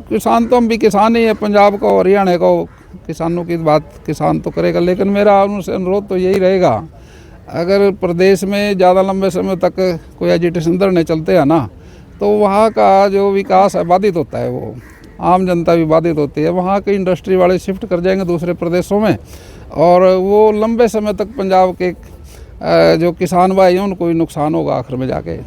किसान तो हम भी किसान ही है, पंजाब का और हरियाणा का, किसानों की बात किसान तो करेगा। लेकिन मेरा उनसे अनुरोध तो यही रहेगा, अगर प्रदेश में ज़्यादा लंबे समय तक कोई एजिटेशन धरने चलते हैं ना, तो वहाँ का जो विकास है बाधित होता है, वो आम जनता भी बाधित होती है। वहाँ के इंडस्ट्री वाले शिफ्ट कर जाएंगे दूसरे प्रदेशों में, और वो लंबे समय तक पंजाब के जो किसान भाई हैं उनको भी नुकसान होगा आखिर में जाके।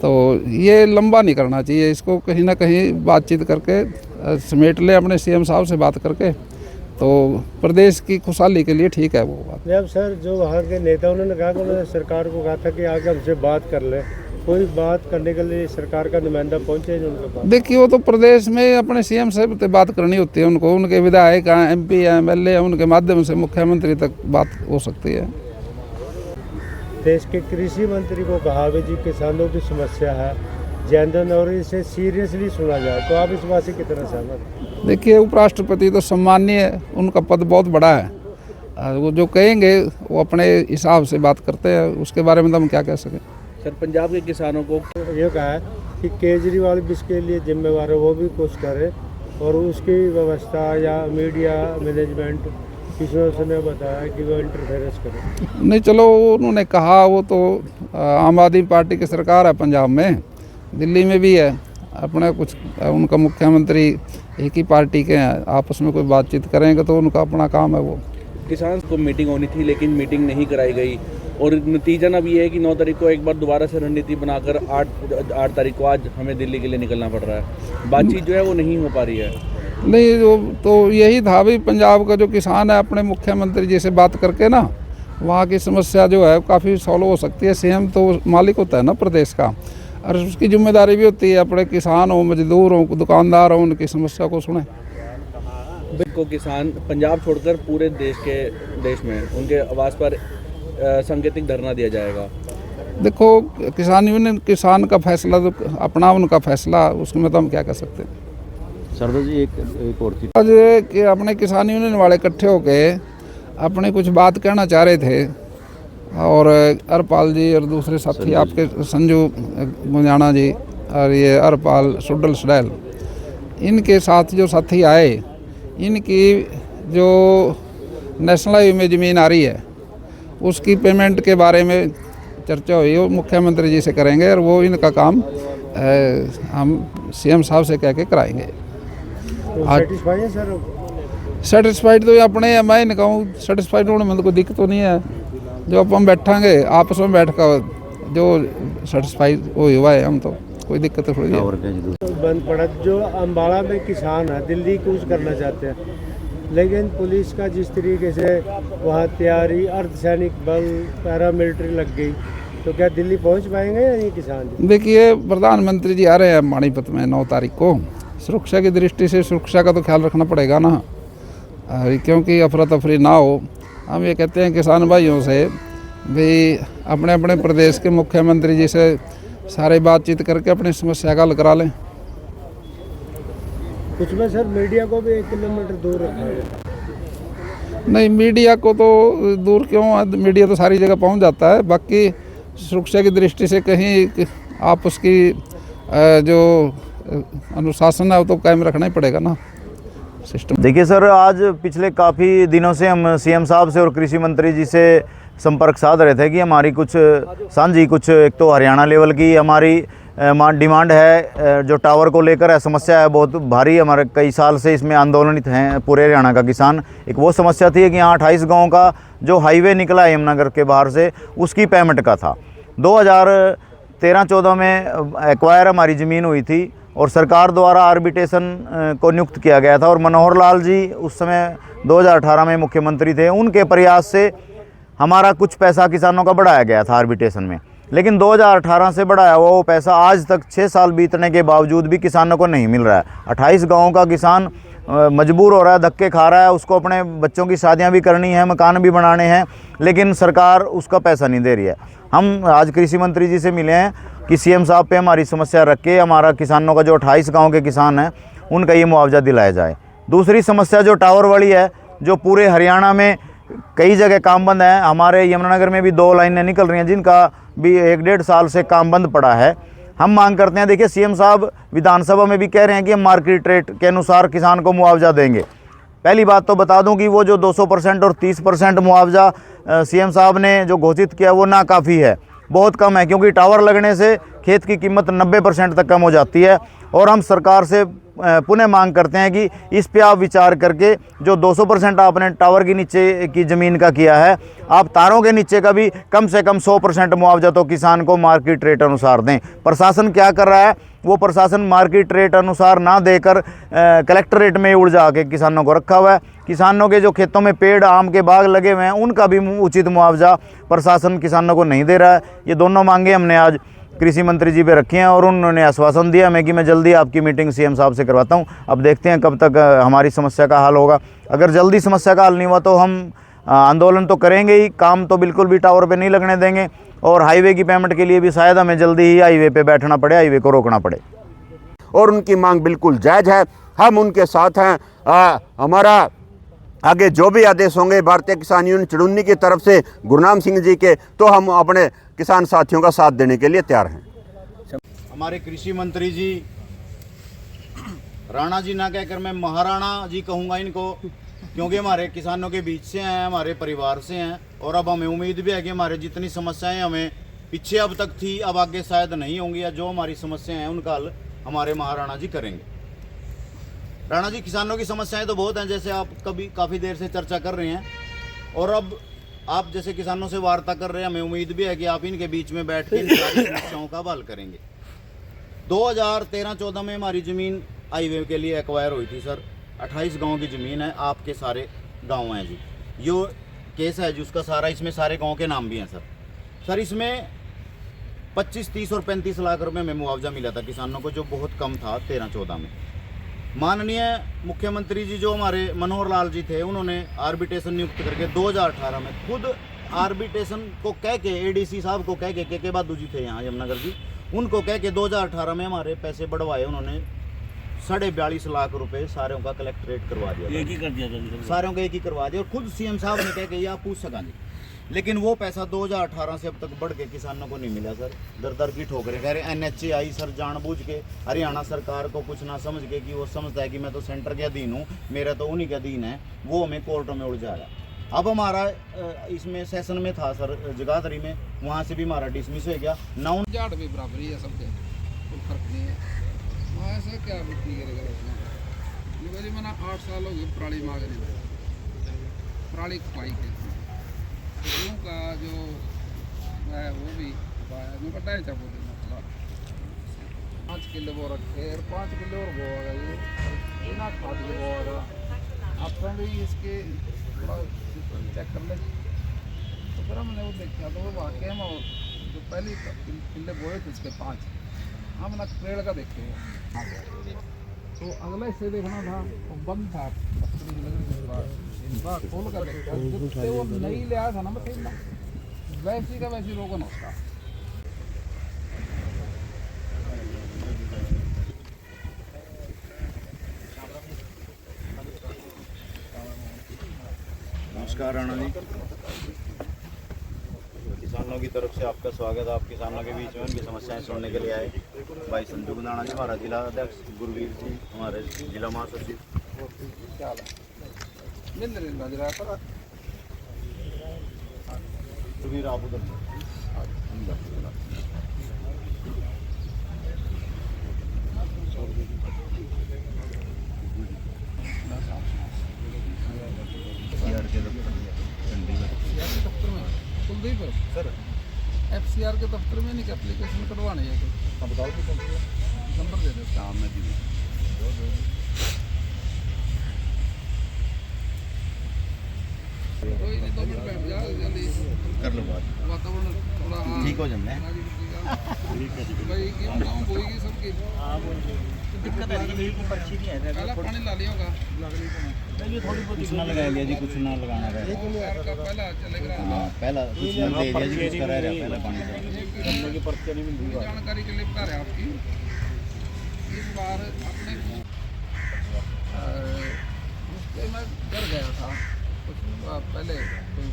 तो ये लंबा नहीं करना चाहिए, इसको कहीं ना कहीं बातचीत करके समेट ले, अपने सीएम साहब से बात करके, तो प्रदेश की खुशहाली के लिए ठीक है वो बात। अब सर जो वहाँ के नेता उन्होंने कहा कि उन्होंने सरकार को कहा था कि आगे हमसे बात कर ले, कोई बात करने के लिए सरकार का नुमाइंदा पहुँचे उनके पास? देखिए, वो तो प्रदेश में अपने सीएम से बात करनी होती है उनको, उनके विधायक हैं, MP हैं, MLA हैं, उनके माध्यम से मुख्यमंत्री तक बात हो सकती है। देश के कृषि मंत्री को कहा भी जी किसानों की समस्या है जनधन और इसे सीरियसली सुना जाए, तो आप इस बात से कितना सहमत? देखिए, उपराष्ट्रपति तो सम्मानीय है, उनका पद बहुत बड़ा है, वो जो कहेंगे वो अपने हिसाब से बात करते हैं, उसके बारे में तो हम क्या कह सकें। सर, पंजाब के किसानों को ये कहा है कि केजरीवाल भी इसके लिए जिम्मेवार है, वो भी कुछ करे और उसकी व्यवस्था या मीडिया मैनेजमेंट किसी ने बताया कि वो इंटरफेरेंस करे। नहीं, चलो उन्होंने कहा, वो तो आम आदमी पार्टी की सरकार है पंजाब में, दिल्ली में भी है अपना कुछ, उनका मुख्यमंत्री एक ही पार्टी के हैं, आपस में कोई बातचीत करेंगे तो उनका अपना काम है वो। किसान को मीटिंग होनी थी लेकिन मीटिंग नहीं कराई गई, और नतीजा अब ये है कि 9 तारीख को एक बार दोबारा से रणनीति बनाकर 8 तारीख को आज हमें दिल्ली के लिए निकलना पड़ रहा है। बातचीत जो है वो नहीं हो पा रही है। नहीं, वो तो यही था भी, पंजाब का जो किसान है अपने मुख्यमंत्री जी से बात करके ना, वहाँ की समस्या जो है काफ़ी सॉल्व हो सकती है। सीएम तो मालिक होता है ना प्रदेश का, और उसकी जिम्मेदारी भी होती है अपने किसान हो, मजदूर हो, दुकानदार हो, उनकी समस्या को सुने। को किसान पंजाब छोड़कर पूरे देश में उनके आवास पर सांकेतिक धरना दिया जाएगा। देखो, किसान यूनियन, किसान का फैसला तो अपना उनका फैसला, उसमें तो हम क्या कर सकते हैं। सरदार जी, एक और चीज, आज कि अपने किसान यूनियन वाले इकट्ठे होके अपने कुछ बात कहना चाह रहे थे, और हरपाल जी और दूसरे साथी आपके संजू गुंजाना जी और ये हरपाल सुडल सडैल, इनके साथ जो साथी आए, इनकी जो नेशनल हाईवे में ज़मीन आ रही है उसकी पेमेंट के बारे में चर्चा हुई, वो मुख्यमंत्री जी से करेंगे, और वो इनका काम हम सीएम साहब से कह के कराएंगे। सेटिस्फाइड है सर? सेटिस्फाइड तो अपने, मैं नहीं कहूँ सेटिस्फाइड होने में तो कोई दिक्कत तो नहीं है, जो अपन बैठांगे आपस में बैठ कर जो सेटिस्फाइड हो हुआ है, हम तो कोई दिक्कत तो थोड़ी है। बंद पड़ा जो अम्बाला में किसान है, दिल्ली कूच करना चाहते हैं, लेकिन पुलिस का जिस तरीके से वहाँ तैयारी, अर्धसैनिक बल, पैरामिलिट्री लग गई, तो क्या दिल्ली पहुँच पाएंगे या ये किसान? देखिए, प्रधानमंत्री जी आ रहे हैं पानीपत में 9 तारीख को, सुरक्षा की दृष्टि से सुरक्षा का तो ख्याल रखना पड़ेगा ना, क्योंकि अफरा तफरी ना हो। हम ये कहते हैं किसान भाइयों से भी अपने अपने प्रदेश के मुख्यमंत्री जी से सारे बातचीत करके अपनी समस्या का हल करा लें। कुछ में सर मीडिया को भी 1 किलोमीटर दूर रखा है। नहीं, मीडिया को तो दूर क्यों है, मीडिया तो सारी जगह पहुंच जाता है, बाकी सुरक्षा की दृष्टि से कहीं आप उसकी जो अनुशासन है वो तो कायम रखना ही पड़ेगा ना सिस्टम। देखिए सर, आज पिछले काफ़ी दिनों से हम सीएम साहब से और कृषि मंत्री जी से संपर्क साध रहे थे कि हमारी कुछ साझी, कुछ एक तो हरियाणा लेवल की हमारी डिमांड है, जो टावर को लेकर है, समस्या है बहुत भारी, हमारे कई साल से इसमें आंदोलनित हैं पूरे हरियाणा का किसान। एक वो समस्या थी कि यहाँ 28 गाँव का जो हाईवे निकला है यमुनानगर के बाहर से, उसकी पेमेंट का था। 2013-14 में एक्वायर हमारी ज़मीन हुई थी और सरकार द्वारा आर्बिट्रेशन को नियुक्त किया गया था, और मनोहर लाल जी उस समय 2018 में मुख्यमंत्री थे, उनके प्रयास से हमारा कुछ पैसा किसानों का बढ़ाया गया था आर्बिट्रेशन में। लेकिन 2018 से बढ़ाया हुआ वो पैसा आज तक 6 साल बीतने के बावजूद भी किसानों को नहीं मिल रहा है। 28 गाँव का किसान मजबूर हो रहा है, धक्के खा रहा है, उसको अपने बच्चों की शादियां भी करनी है, मकान भी बनाने हैं, लेकिन सरकार उसका पैसा नहीं दे रही है। हम आज कृषि मंत्री जी से मिले हैं कि सीएम साहब पे हमारी समस्या रख के हमारा किसानों का जो 28 गाँव के किसान हैं उनका ये मुआवजा दिलाया जाए। दूसरी समस्या जो टावर वाली है, जो पूरे हरियाणा में कई जगह काम बंद है, हमारे यमुनानगर में भी 2 लाइनें निकल रही हैं जिनका भी 1-1.5 साल से काम बंद पड़ा है। हम मांग करते हैं, देखिए सीएम साहब विधानसभा में भी कह रहे हैं कि हम मार्केट रेट के अनुसार किसान को मुआवजा देंगे। पहली बात तो बता दूं कि वो जो 200% और 30% मुआवजा सीएम साहब ने जो घोषित किया वो नाकाफ़ी है, बहुत कम है, क्योंकि टावर लगने से खेत की कीमत 90% तक कम हो जाती है। और हम सरकार से पुनः मांग करते हैं कि इस पे आप विचार करके जो 200% आपने टावर के नीचे की ज़मीन का किया है, आप तारों के नीचे का भी कम से कम 100% मुआवजा तो किसान को मार्केट रेट अनुसार दें। प्रशासन क्या कर रहा है, वो प्रशासन मार्केट रेट अनुसार ना देकर कलेक्टर रेट में उलझा के किसानों को रखा हुआ है। किसानों के जो खेतों में पेड़ आम के बाग लगे हुए हैं उनका भी उचित मुआवजा प्रशासन किसानों को नहीं दे रहा है। ये दोनों मांगे हमने आज कृषि मंत्री जी पे रखी हैं और उन्होंने आश्वासन दिया मैं कि मैं जल्दी आपकी मीटिंग सीएम साहब से करवाता हूं। अब देखते हैं कब तक हमारी समस्या का हल होगा। अगर जल्दी समस्या का हल नहीं हुआ तो हम आंदोलन तो करेंगे ही, काम तो बिल्कुल भी टावर पे नहीं लगने देंगे। और हाईवे की पेमेंट के लिए भी शायद हमें जल्दी ही हाईवे पे बैठना पड़े, हाईवे को रोकना पड़े। और उनकी मांग बिल्कुल जायज़ है, हम उनके साथ हैं। हमारा आगे जो भी आदेश होंगे भारतीय किसान यूनियन चुड़ुन्नी की तरफ से गुरनाम सिंह जी के, तो हम अपने किसान साथियों का साथ देने के लिए तैयार हैं। हमारे कृषि मंत्री जी राणा जी ना कहकर मैं महाराणा जी कहूँगा इनको, क्योंकि हमारे किसानों के बीच से हैं, हमारे परिवार से हैं। और अब हमें उम्मीद भी है कि हमारे जितनी समस्याएं हमें पीछे अब तक थी अब आगे शायद नहीं होंगी, या जो हमारी समस्याएं हैं उनका हल हमारे महाराणा जी करेंगे। राणा जी, किसानों की समस्याएं तो बहुत हैं, जैसे आप काफ़ी देर से चर्चा कर रहे हैं, और अब आप जैसे किसानों से वार्ता कर रहे हैं, हमें उम्मीद भी है कि आप इनके बीच में बैठ के इन सारी समस्याओं का हल करेंगे। 2013-14 में हमारी ज़मीन हाईवे के लिए एक्वायर हुई थी सर। 28 गांव की ज़मीन है, आपके सारे गांव हैं जी। यो केस है जी उसका सारा, इसमें सारे गांव के नाम भी हैं सर। सर इसमें 25, 30 और 35 लाख रुपए में मुआवजा मिला था किसानों को, जो बहुत कम था 13-14 में। माननीय मुख्यमंत्री जी जो हमारे मनोहर लाल जी थे, उन्होंने आर्बिट्रेशन नियुक्त करके 2018 में खुद आर्बिट्रेशन को कह के एडीसी साहब को कह के बादू जी थे यहाँ यमुनानगर जी, उनको कह के 2018 में हमारे पैसे बढ़वाए उन्होंने। 42.5 लाख रुपए सारों का कलेक्ट्रेट करवा दिया, एक ही कर दिया, सारों का एक ही करवा दिया। और खुद सीएम साहब ने कह के आप पूछ सका जी, लेकिन वो पैसा 2018 से अब तक बढ़ के किसानों को नहीं मिला सर। दर दर की ठोकरें कह रहे। NHA आई सर जानबूझ के हरियाणा सरकार को कुछ ना समझ के, कि वो समझता है कि मैं तो सेंटर के अधीन हूँ, मेरा तो उन्हीं के अधीन है, वो हमें कोर्टों में उलझा रहा है। अब हमारा इसमें सेशन में था सर जगाधरी में, वहाँ से भी हमारा डिसमिस हो गया। नाउन जाट भी बराबर ही है, सबके कोई फर्क नहीं है। वहाँ ऐसा क्या बिक्री करेगा जी। मैंने 8 साल हो गए पराली मांग रही, पराली खुआई के का जो है वो भी मैं बताया था बोले मतलब 5 किलो वो रखे और 5 किलो और वो होगा ये बिना खाद के वो होगा। आप भी इसके थोड़ा चेक कर ले। तो फिर हमने वो देखा तो वो वाकई में जो पहले किले बोए थे उसके 5 हमने पेड़ का देखे तो अगला हिस्से देखना था वो बंद था, इनका खोल कर देखा जिससे वो नहीं ले आया था ना मशीन में, वैसी का वैसी रोगन होता। नमस्कार राणा जी, किसानों की तरफ से आपका स्वागत है। आप किसानों के बीच में उनकी समस्याएं सुनने के लिए आए। भाई संजू गुंदाना जी हमारा जिला अध्यक्ष, गुरवीर जी हमारे जिला महासचिव। सुबीर आप उधर कुलदीप सर FCR के दफ्तर में नहीं कि एप्लीकेशन करवाने है तो बताओ तो नंबर दे दो काम में दी कोई नहीं 2 मिनट बैठ जा जल्दी कर लो बात, वातावरण थोड़ा ठीक हो जाना है। भाई की गाँव बोएगी सबकी दिक्कत है कि पर्ची नहीं है, पहला पानी ला लिया होगा कुछ ना लगाया लिया जी, कुछ ना लगाना रहेगा। पहला चलेगा पहला कुछ ना दे दिया जी, कुछ करा रहा पहला पानी की पर्ची नहीं मिल रही। जानकारी के लिए बता रहे आपकी इस बार अपने मैं डर गया था कुछ पहले, कोई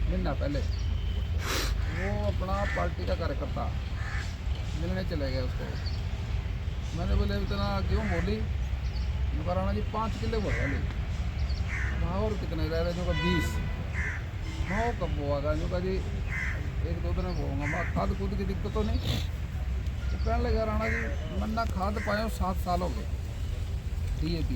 महीना पहले, वो अपना पार्टी का कार्यकर्ता मिलने चले गए उसको। मैंने बोले इतना क्यों बोली? राणा जी 5 किलो बोल रही। वहाँ और कितने रह रहे? जो का 20। मैं कब बोगा? जो का जी 1-2 दिन बोऊंगा। मैं खाद कूद की दिक्कत तो नहीं। तो कहने लगा राणा जी मन्ना खाद पाए 7 साल हो गए DAP।